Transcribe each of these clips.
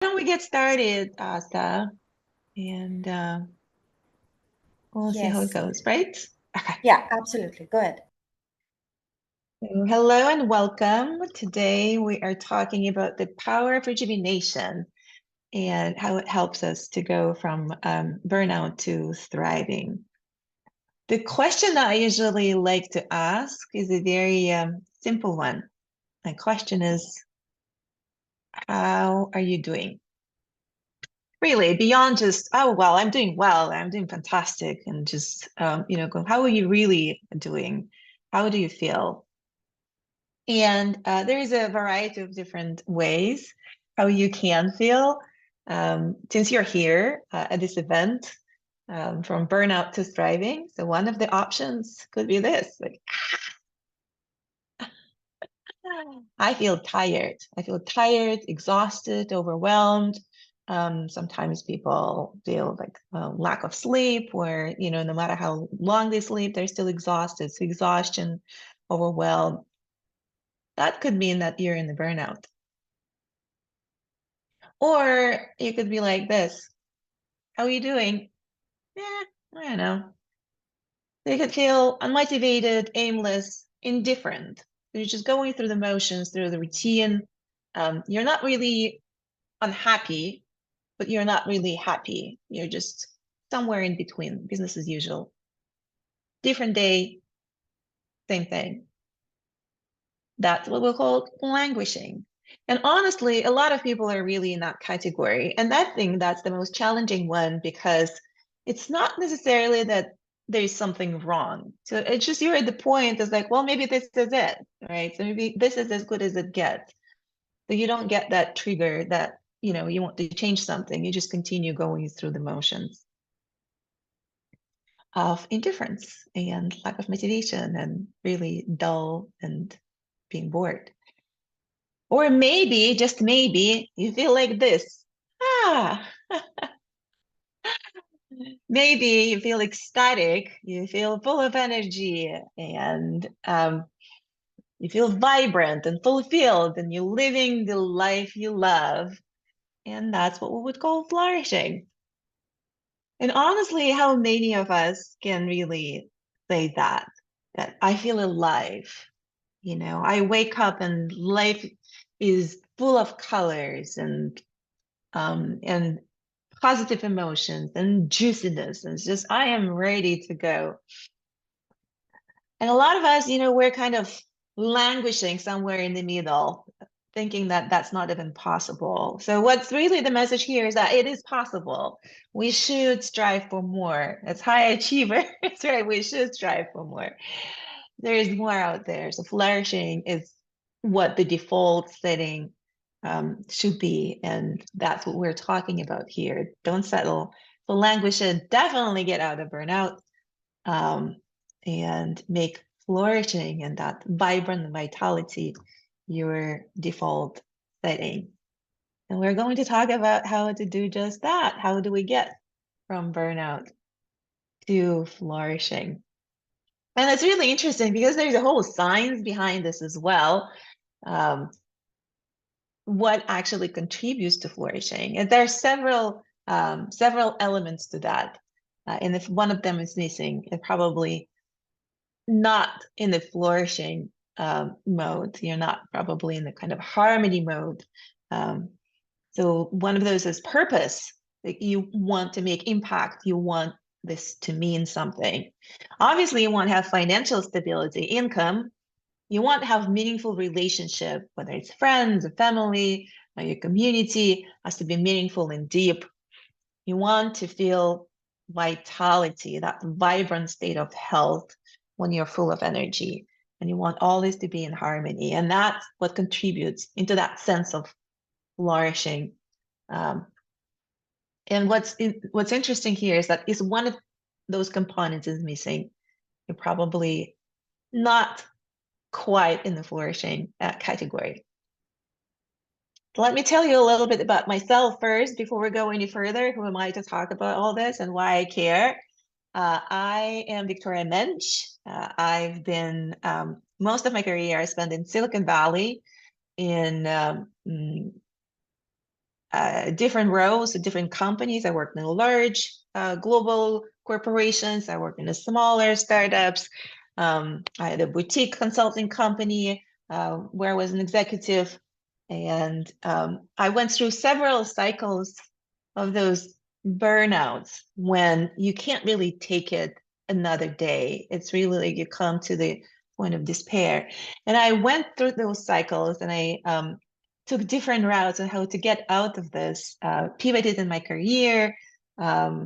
Don't we get started, Asta? And we'll see how it Yes. goes, right? Okay. Yeah, absolutely. Go ahead. So, hello and welcome. Today we are talking about the power of rejuvenation and how it helps us to go from burnout to thriving. The question that I usually like to ask is a very simple one. My question is, how are you doing? Really, beyond just, oh, well, I'm doing well, I'm doing fantastic, and just, go, how are you really doing? How do you feel? And there is a variety of different ways how you can feel. Since you're here at this event, from burnout to thriving, so one of the options could be this, like, I feel tired. I feel tired, exhausted, overwhelmed. Sometimes people feel like lack of sleep, where, no matter how long they sleep, they're still exhausted. So exhaustion, overwhelmed, that could mean that you're in the burnout. Or you could be like this. How are you doing? Yeah, I don't know. They could feel unmotivated, aimless, indifferent. You're just going through the motions, through the routine. You're not really unhappy, but you're not really happy. You're just somewhere in between, business as usual. Different day, same thing. That's what we call languishing. And honestly, a lot of people are really in that category. And I think that's the most challenging one because it's not necessarily that there's something wrong. So it's just you're at the point it's like, well, maybe this is it, right? So maybe this is as good as it gets. So you don't get that trigger that, you want to change something. You just continue going through the motions of indifference and lack of motivation and really dull and being bored. Or maybe, just maybe, you feel like this. Ah, maybe you feel ecstatic, you feel full of energy, and you feel vibrant and fulfilled, and you're living the life you love. And that's what we would call flourishing. And honestly, how many of us can really say that I feel alive? I wake up and life is full of colors and positive emotions and juiciness. And it's just I am ready to go. And a lot of us, we're kind of languishing somewhere in the middle, thinking that that's not even possible. So what's really the message here is that it is possible. We should strive for more. As high achievers, right? We should strive for more. There is more out there. So flourishing is what the default setting should be. And that's what we're talking about here. Don't settle for languish and definitely get out of burnout um, and make flourishing and that vibrant vitality your default setting. And we're going to talk about how to do just that. How do we get from burnout to flourishing? And it's really interesting because there's a whole science behind this as well. Um, what actually contributes to flourishing? And there are several elements to that. And if one of them is missing, it probably not in the flourishing mode. You're not probably in the kind of harmony mode. Um, so one of those is purpose. Like you want to make impact. You want this to mean something. Obviously, you want to have financial stability, income. You want to have meaningful relationship, whether it's friends, or family, or your community, has to be meaningful and deep. You want to feel vitality, that vibrant state of health when you're full of energy. And you want all this to be in harmony. And that's what contributes into that sense of flourishing. Um, and what's interesting here is that if one of those components is missing, you're probably not quite in the flourishing category. Let me tell you a little bit about myself first before we go any further. Who am I to talk about all this and why I care? I am Victoria Mensch. I've been most of my career I spent in Silicon Valley in different roles at different companies. I worked in large global corporations. I worked in the smaller startups. I had a boutique consulting company where I was an executive. And I went through several cycles of those burnouts when you can't really take it another day. It's really like you come to the point of despair. And I went through those cycles, and I took different routes on how to get out of this, pivoted in my career,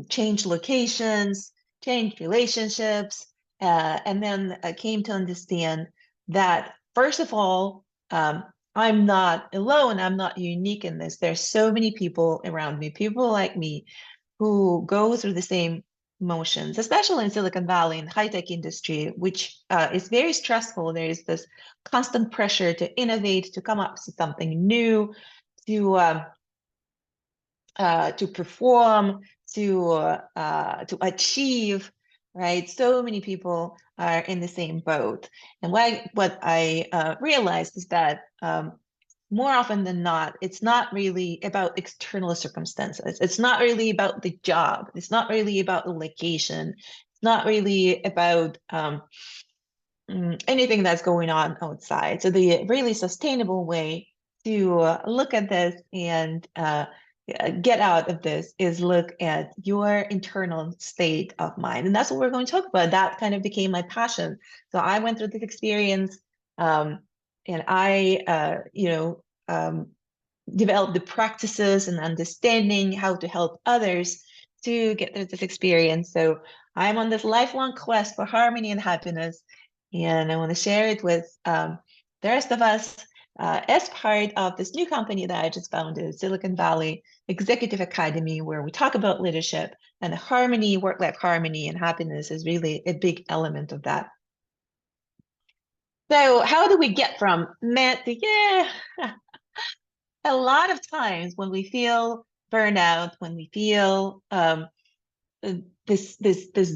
changed locations, changed relationships, and then I came to understand that, first of all, I'm not alone. I'm not unique in this. There's so many people around me, people like me, who go through the same motions, especially in Silicon Valley in high-tech industry, which is very stressful. There is this constant pressure to innovate, to come up with something new, to perform, to achieve, right? So many people are in the same boat. And what I realized is that more often than not, it's not really about external circumstances. It's not really about the job. It's not really about the location. It's not really about anything that's going on outside. So the really sustainable way to look at this and get out of this is look at your internal state of mind. And that's what we're going to talk about. That kind of became my passion. So I went through this experience, and I, developed the practices and understanding how to help others to get through this experience. So I'm on this lifelong quest for harmony and happiness, and I want to share it with the rest of us as part of this new company that I just founded, Silicon Valley Executive Academy, where we talk about leadership, and harmony, work-life harmony and happiness is really a big element of that. So how do we get from meh to yeah? A lot of times when we feel burnout, when we feel this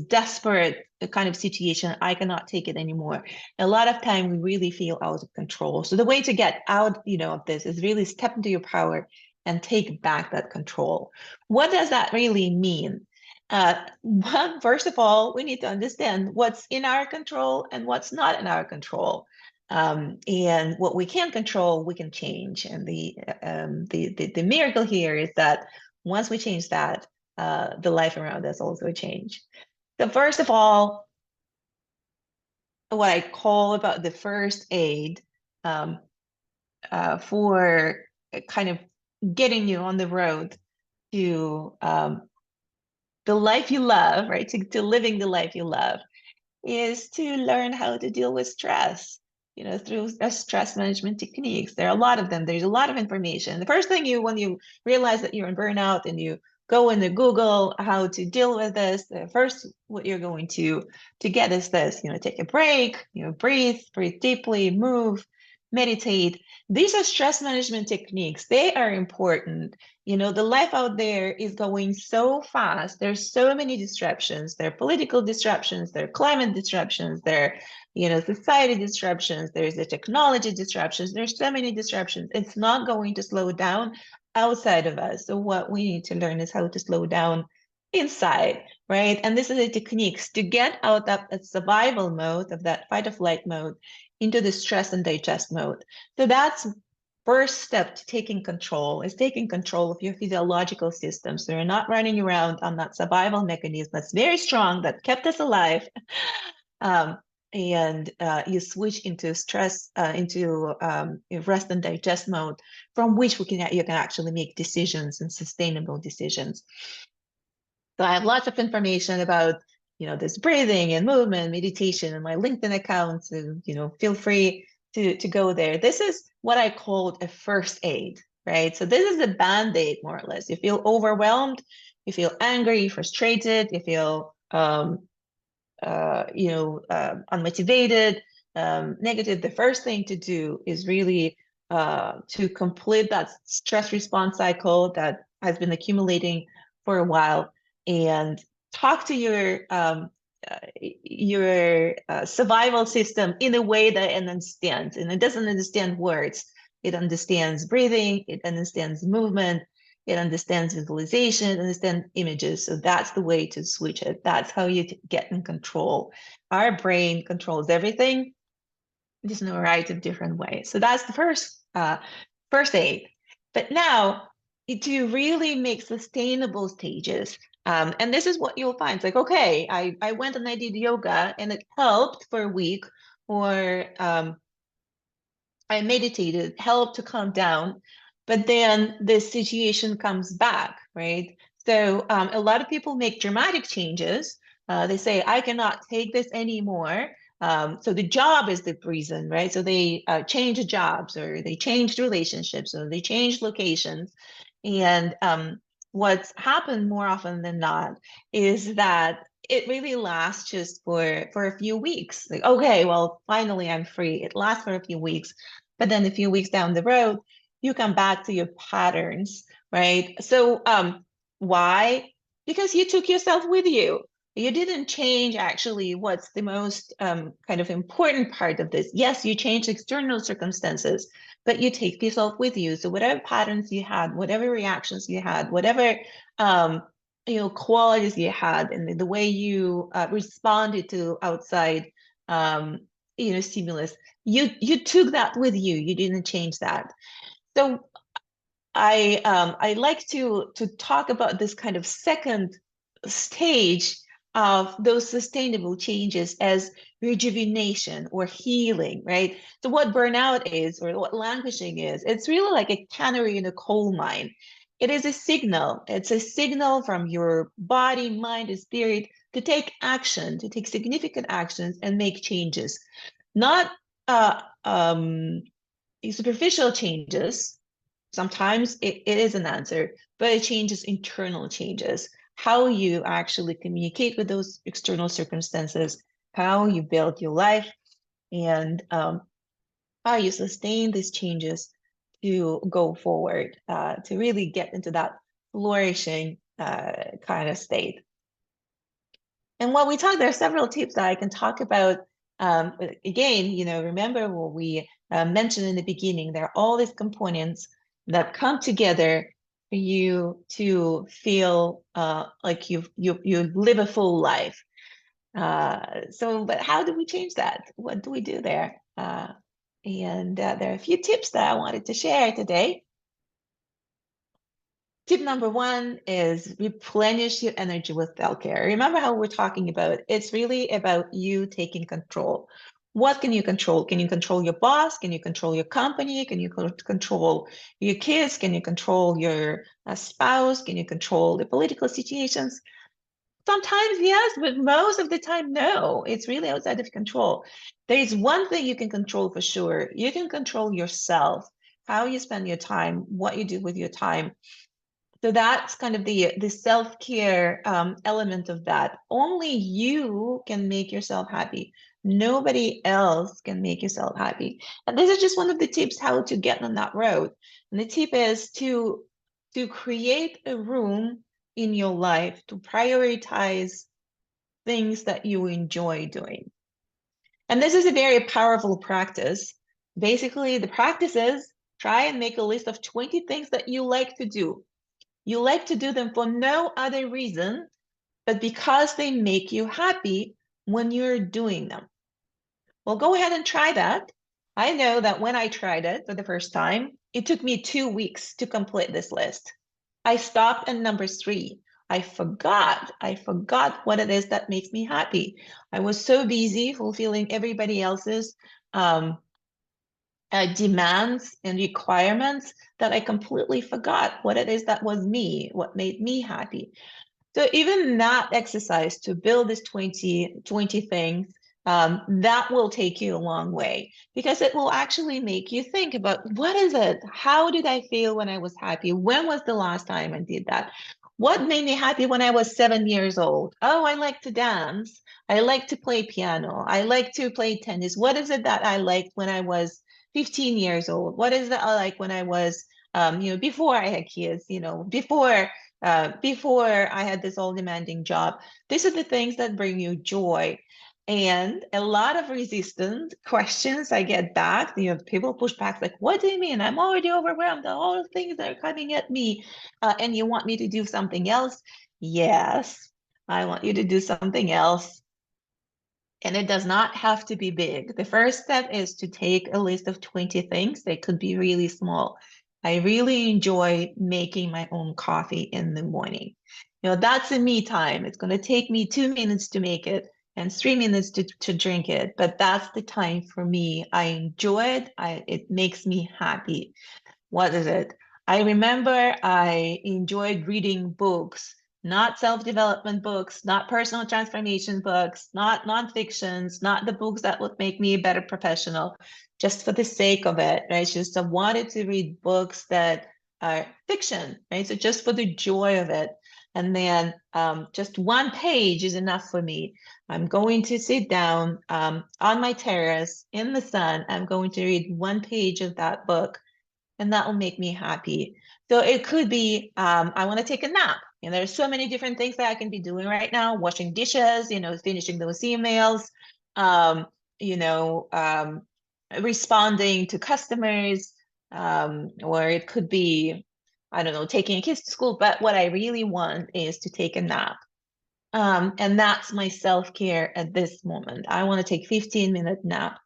desperate kind of situation, I cannot take it anymore. A lot of time we really feel out of control. So the way to get out, of this is really step into your power and take back that control. What does that really mean? Well, first of all, we need to understand what's in our control and what's not in our control. And what we can control, we can change. And the miracle here is that once we change that, the life around us also change. So first of all, what I call about the first aid for kind of getting you on the road to the life you love, right? To living the life you love, is to learn how to deal with stress, through stress management techniques. There are a lot of them. There's a lot of information. The first thing when you realize that you're in burnout and you go into Google how to deal with this, first what you're going to get is this, take a break, breathe deeply, move, meditate. These are stress management techniques. They are important. The life out there is going so fast. There's so many disruptions. There are political disruptions, there are climate disruptions, there are society disruptions, there's the technology disruptions. There's so many disruptions. It's not going to slow down outside of us. So what we need to learn is how to slow down inside, right? And this is the techniques to get out of that survival mode, of that fight or flight mode, into the stress and digest mode. So that's first step to taking control, is taking control of your physiological system. So you're not running around on that survival mechanism that's very strong, that kept us alive. And you switch into stress, into rest and digest mode, from which you can actually make decisions, and sustainable decisions. So I have lots of information about this breathing and movement, meditation, and my LinkedIn account. So feel free to go there. This is what I called a first aid, right? So this is a band-aid, more or less. You feel overwhelmed, you feel angry, frustrated, you feel unmotivated, negative. The first thing to do is really to complete that stress response cycle that has been accumulating for a while, and talk to your survival system in a way that it understands. And it doesn't understand words. It understands breathing, it understands movement, it understands visualization, it understands images. So that's the way to switch it. That's how you get in control. Our brain controls everything. There's no right of different ways. So that's the first aid. But now to really make sustainable stages, and this is what you'll find. It's like, okay, I went and I did yoga and it helped for a week, or I meditated, helped to calm down, but then the situation comes back, right? So a lot of people make dramatic changes. They say, I cannot take this anymore. So the job is the reason, right? So they change jobs, or they changed relationships, or they changed locations. And what's happened more often than not is that it really lasts just for a few weeks. Like, okay, well, finally I'm free. It lasts for a few weeks, but then a few weeks down the road, you come back to your patterns, right? So why? Because you took yourself with you. You didn't change actually what's the most kind of important part of this. Yes, you change external circumstances, but you take yourself with you. So whatever patterns you had, whatever reactions you had, whatever qualities you had, and the way you responded to outside stimulus, you took that with you. You didn't change that. So I like to talk about this kind of second stage of those sustainable changes as rejuvenation or healing, right? So what burnout is, or what languishing is, it's really like a canary in a coal mine. It is a signal. It's a signal from your body, mind, and spirit to take action, to take significant actions and make changes. Not superficial changes. Sometimes it is an answer, but it changes internal changes. How you actually communicate with those external circumstances, how you build your life, and how you sustain these changes to go forward, to really get into that flourishing kind of state. And while we talk, there are several tips that I can talk about. Again, remember what we mentioned in the beginning. There are all these components that come together for you to feel like you live a full life. But how do we change that? What do we do there? And there are a few tips that I wanted to share today. Tip number one is replenish your energy with self-care. Remember how we're talking about, it's really about you taking control. What can you control? Can you control your boss? Can you control your company? Can you control your kids? Can you control your spouse? Can you control the political situations? Sometimes yes, but most of the time, no. It's really outside of control. There is one thing you can control for sure. You can control yourself, how you spend your time, what you do with your time. So that's kind of the self-care element of that. Only you can make yourself happy. Nobody else can make yourself happy. And this is just one of the tips how to get on that road. And the tip is to create a room in your life to prioritize things that you enjoy doing. And this is a very powerful practice. Basically, the practice is try and make a list of 20 things that you like to do. You like to do them for no other reason, but because they make you happy when you're doing them. Well, go ahead and try that. I know that when I tried it for the first time, it took me 2 weeks to complete this list. I stopped at number 3. I forgot what it is that makes me happy. I was so busy fulfilling everybody else's demands and requirements that I completely forgot what it is that was me, what made me happy. So even that exercise to build this 20 things, that will take you a long way, because it will actually make you think about, what is it? How did I feel when I was happy? When was the last time I did that? What made me happy when I was 7 years old? Oh, I like to dance. I like to play piano. I like to play tennis. What is it that I liked when I was 15 years old? What is that I like when I was, before I had kids, before I had this all demanding job? These are the things that bring you joy. And a lot of resistant questions I get back. People push back like, what do you mean? I'm already overwhelmed. All the things that are coming at me. And you want me to do something else? Yes, I want you to do something else. And it does not have to be big. The first step is to take a list of 20 things. They could be really small. I really enjoy making my own coffee in the morning. That's a me time. It's going to take me 2 minutes to make it and 3 minutes to drink it. But that's the time for me. I enjoy it. It makes me happy. What is it? I remember I enjoyed reading books, not self-development books, not personal transformation books, not nonfictions, not the books that would make me a better professional, just for the sake of it, right? Just I wanted to read books that are fiction, right? So just for the joy of it. And then just one page is enough for me. I'm going to sit down on my terrace in the sun. I'm going to read one page of that book and that will make me happy. So it could be, I want to take a nap. There's so many different things that I can be doing right now, washing dishes, finishing those emails, um, you know, um, responding to customers, or it could be, I don't know, taking kids to school. But what I really want is to take a nap. And that's my self-care at this moment. I want to take 15-minute nap.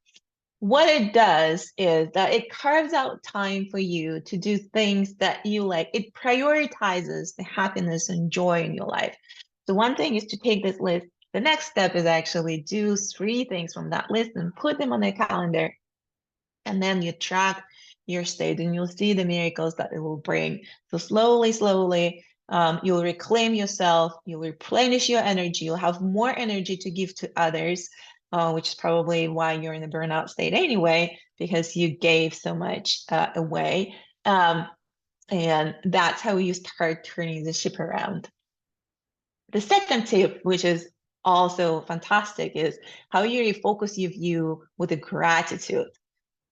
What it does is that it carves out time for you to do things that you like. It prioritizes the happiness and joy in your life. So one thing is to take this list. The next step is actually do 3 things from that list and put them on a calendar. And then you track your state and you'll see the miracles that it will bring. So slowly, slowly, you'll reclaim yourself, you'll replenish your energy, you'll have more energy to give to others, which is probably why you're in the burnout state anyway, because you gave so much away. And that's how you start turning the ship around. The second tip, which is also fantastic, is how you refocus your view with a gratitude.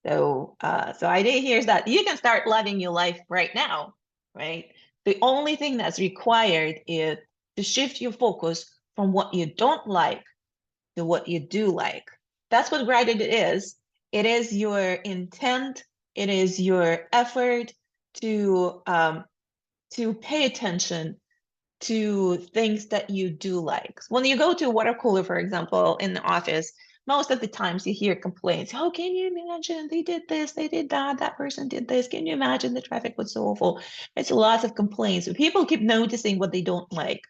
So idea here is that you can start loving your life right now, right? The only thing that's required is to shift your focus from what you don't like to what you do like. That's what gratitude is. It is your intent. It is your effort to pay attention to things that you do like. When you go to a water cooler, for example, in the office, most of the times you hear complaints. Oh, can you imagine they did this, they did that, that person did this. Can you imagine the traffic was so awful? It's lots of complaints. So people keep noticing what they don't like.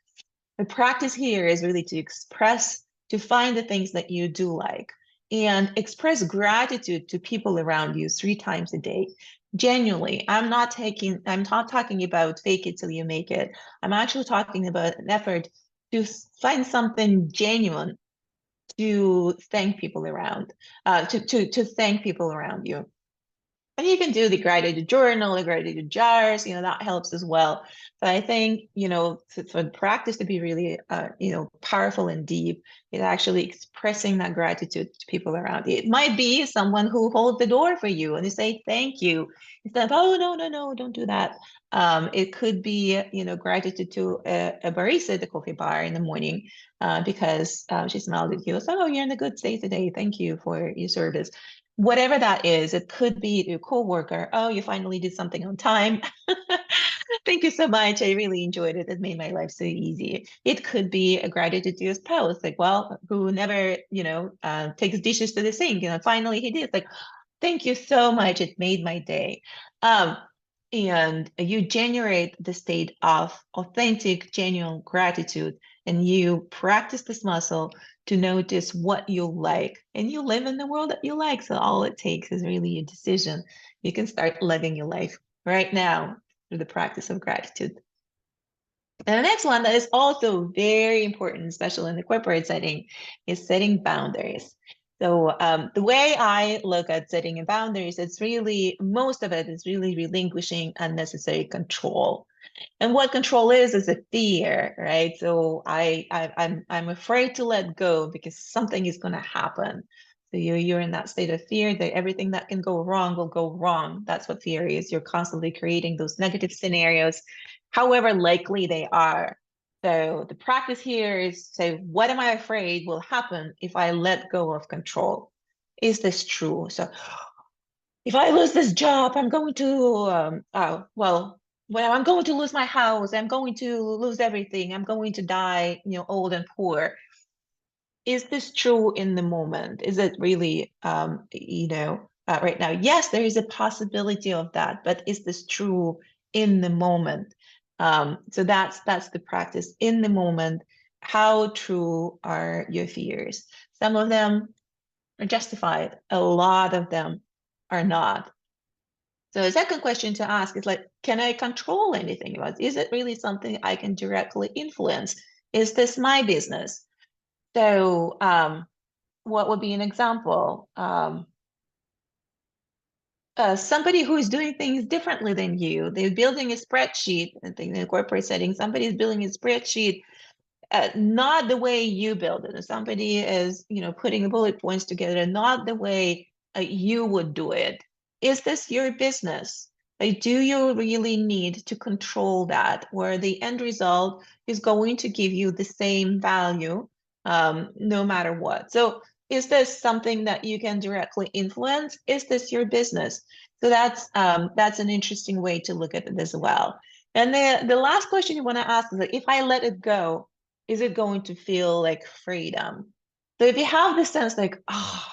The practice here is really to find the things that you do like and express gratitude to people around you 3 times a day. Genuinely, I'm not talking about fake it till you make it. I'm actually talking about an effort to find something genuine to thank people around, to thank people around you. And you can do the gratitude journal, the gratitude jars, that helps as well. But I think, for the practice to be really, powerful and deep, it's actually expressing that gratitude to people around you. It might be someone who holds the door for you and they say, thank you. Instead of, oh, no, don't do that. It could be, gratitude to a barista at the coffee bar in the morning because she smiled at you. So, oh, you're in a good state today. Thank you for your service. Whatever that is, it could be your coworker. Oh, you finally did something on time. Thank you so much. I really enjoyed it. It made my life so easy. It could be a gratitude to your spouse, like, well, who never, takes dishes to the sink. Finally he did. Like, thank you so much. It made my day. And you generate the state of authentic, genuine gratitude, and you practice this muscle to notice what you like, and you live in the world that you like. So all it takes is really a decision. You can start living your life right now through the practice of gratitude. And the next one that is also very important, especially in the corporate setting, is setting boundaries. So the way I look at setting boundaries, most of it is really relinquishing unnecessary control. And what control is a fear, right? So I'm afraid to let go because something is going to happen. So you're in that state of fear that everything that can go wrong will go wrong. That's what fear is. You're constantly creating those negative scenarios, however likely they are. So the practice here is say, what am I afraid will happen if I let go of control? Is this true? So if I lose this job, I'm going to, well, I'm going to lose my house. I'm going to lose everything. I'm going to die, old and poor. Is this true in the moment? Is it really, right now? Yes, there is a possibility of that, but is this true in the moment? So that's the practice in the moment. How true are your fears? Some of them are justified. A lot of them are not. So the second question to ask is like, can I control anything about? Is it really something I can directly influence? Is this my business? So what would be an example? Somebody who is doing things differently than you, they're building a spreadsheet. I think in a corporate setting, somebody is building a spreadsheet not the way you build it. If somebody is, putting the bullet points together, not the way you would do it. Is this your business? Like, do you really need to control that, where the end result is going to give you the same value, no matter what? So, is this something that you can directly influence? Is this your business? So that's an interesting way to look at it as well. And the last question you want to ask is like, if I let it go, is it going to feel like freedom? So if you have this sense like, oh,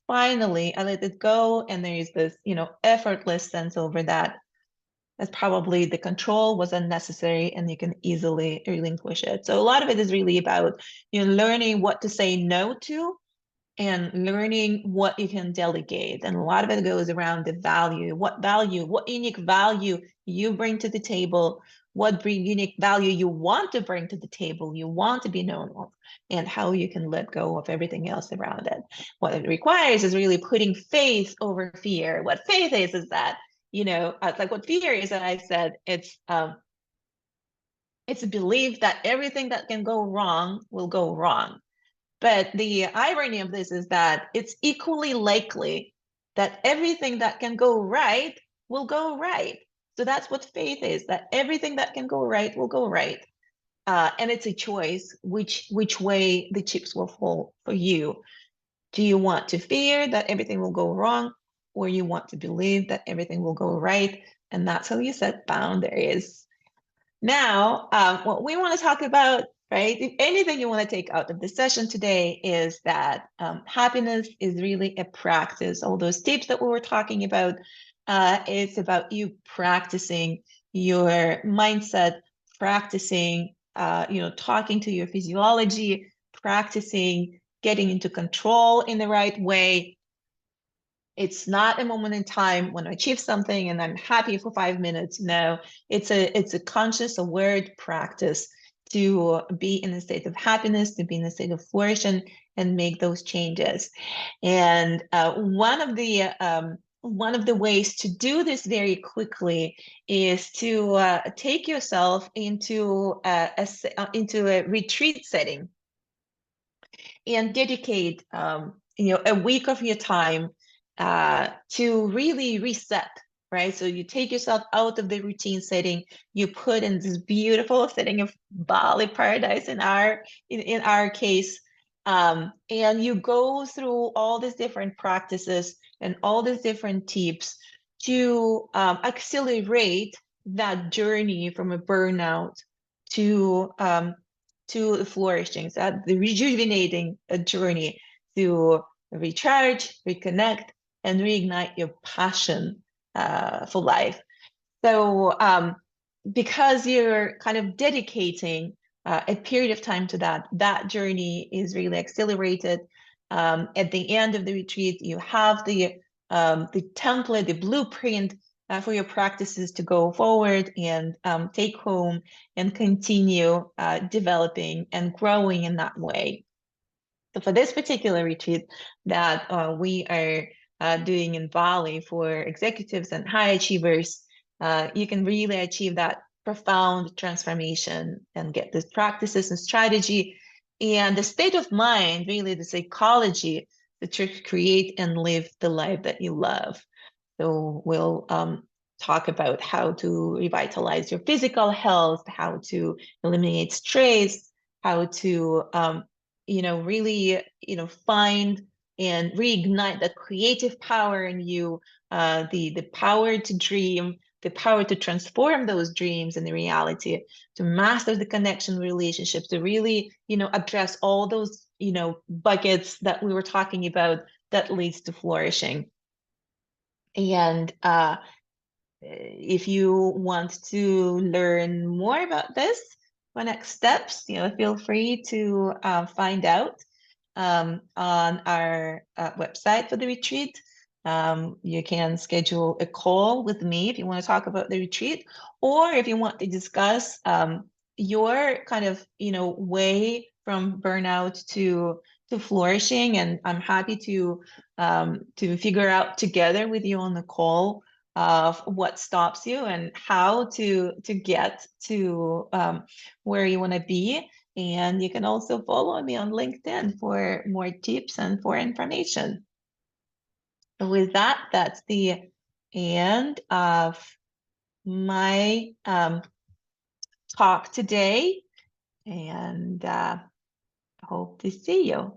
finally, I let it go, and there is this, effortless sense over that, that's probably the control was unnecessary and you can easily relinquish it. So a lot of it is really about, learning what to say no to and learning what you can delegate. And a lot of it goes around the value, what unique value you bring to the table, what unique value you want to bring to the table, you want to be known of, and how you can let go of everything else around it. What it requires is really putting faith over fear. What faith is that, like what fear is, that I said, it's a belief that everything that can go wrong will go wrong. But the irony of this is that it's equally likely that everything that can go right will go right. So that's what faith is, that everything that can go right will go right. And it's a choice which way the chips will fall for you. Do you want to fear that everything will go wrong, or you want to believe that everything will go right? And that's how you set boundaries. Now, what we want to talk about, right? If anything you want to take out of the session today is that happiness is really a practice. All those tips that we were talking about, it's about you practicing your mindset, practicing, talking to your physiology, practicing getting into control in the right way. It's not a moment in time when I achieve something and I'm happy for 5 minutes. No, it's a conscious, aware practice to be in a state of happiness, to be in a state of flourishing, and make those changes. And one of the ways to do this very quickly is to take yourself into a retreat setting and dedicate a week of your time to really reset, right? So you take yourself out of the routine setting, you put in this beautiful setting of Bali paradise in our case, and you go through all these different practices and all these different tips to accelerate that journey from a burnout to flourishing, so the rejuvenating journey to recharge, reconnect, and reignite your passion for life. So because you're kind of dedicating a period of time to that journey is really accelerated. At the end of the retreat, you have the template, the blueprint for your practices to go forward and take home and continue developing and growing in that way. So for this particular retreat that we are doing in Bali for executives and high achievers, you can really achieve that profound transformation and get the practices and strategy and the state of mind, really the psychology to create and live the life that you love. So we'll talk about how to revitalize your physical health, how to eliminate stress, how to really find and reignite the creative power in you, the power to dream, the power to transform those dreams into reality, to master the connection relationships, to really address all those buckets that we were talking about that leads to flourishing. And if you want to learn more about this, my next steps, feel free to find out on our website for the retreat. You can schedule a call with me if you want to talk about the retreat, or if you want to discuss your kind of way from burnout to flourishing, and I'm happy to figure out together with you on the call of what stops you and how to get to where you want to be. And you can also follow me on LinkedIn for more tips and for information. So with that, that's the end of my talk today, and hope to see you.